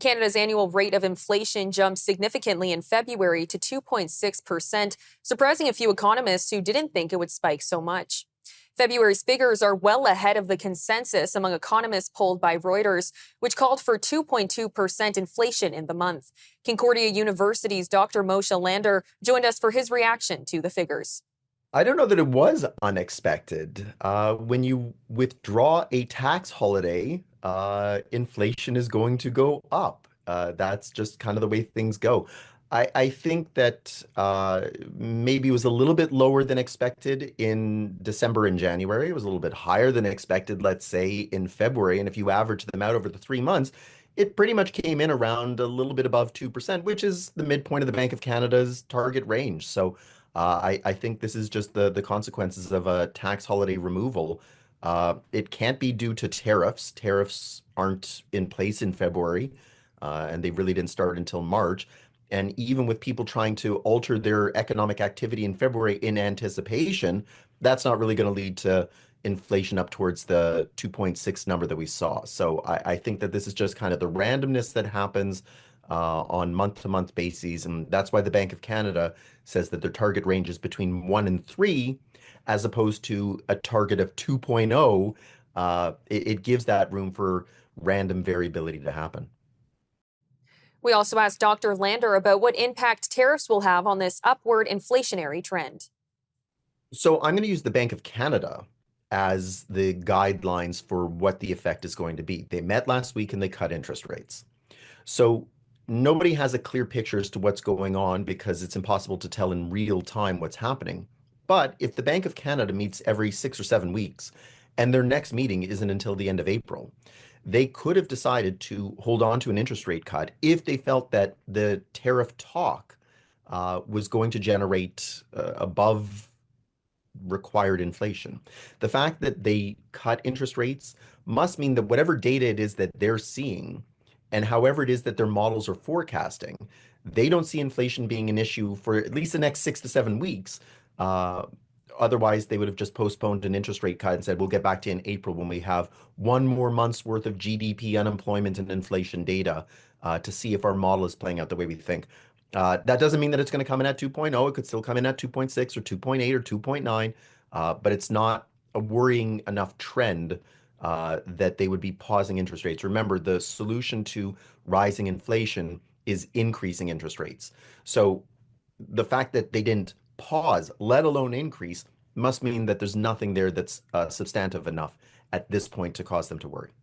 Canada's annual rate of inflation jumped significantly in February to 2.6%, surprising a few economists who didn't think it would spike so much. February's figures are well ahead of the consensus among economists polled by Reuters, which called for 2.2% inflation in the month. Concordia University's Dr. Moshe Lander joined us for his reaction to the figures. I don't know that it was unexpected. When you withdraw a tax holiday, inflation is going to go up. That's just kind of the way things go. I think that maybe it was a little bit lower than expected in December and January. It was a little bit higher than expected, let's say, in February. And if you average them out over the 3 months, it pretty much came in around a little bit above 2%, which is the midpoint of the Bank of Canada's target range. So I think this is just the consequences of a tax holiday removal. It can't be due to tariffs. Tariffs aren't in place in February, and they really didn't start until March. And even with people trying to alter their economic activity in February in anticipation, that's not really going to lead to inflation up towards the 2.6 number that we saw. So I think that this is just kind of the randomness that happens on month-to-month bases. And that's why the Bank of Canada says that their target range is between 1 and 3, as opposed to a target of 2.0. It gives that room for random variability to happen. We also asked Dr. Lander about what impact tariffs will have on this upward inflationary trend. So I'm going to use the Bank of Canada as the guidelines for what the effect is going to be. They met last week and they cut interest rates. So nobody has a clear picture as to what's going on because it's impossible to tell in real time what's happening. But if the Bank of Canada meets every 6 or 7 weeks and their next meeting isn't until the end of April, they could have decided to hold on to an interest rate cut if they felt that the tariff talk was going to generate above required inflation. The fact that they cut interest rates must mean that whatever data it is that they're seeing and however it is that their models are forecasting, they don't see inflation being an issue for at least the next 6 to 7 weeks. Uh, Otherwise, they would have just postponed an interest rate cut and said, we'll get back to you in April when we have one more month's worth of GDP, unemployment, and inflation data to see if our model is playing out the way we think. That doesn't mean that it's going to come in at 2.0. It could still come in at 2.6 or 2.8 or 2.9, but it's not a worrying enough trend that they would be pausing interest rates. Remember, the solution to rising inflation is increasing interest rates. So the fact that they didn't pause, let alone increase, must mean that there's nothing there that's substantive enough at this point to cause them to worry.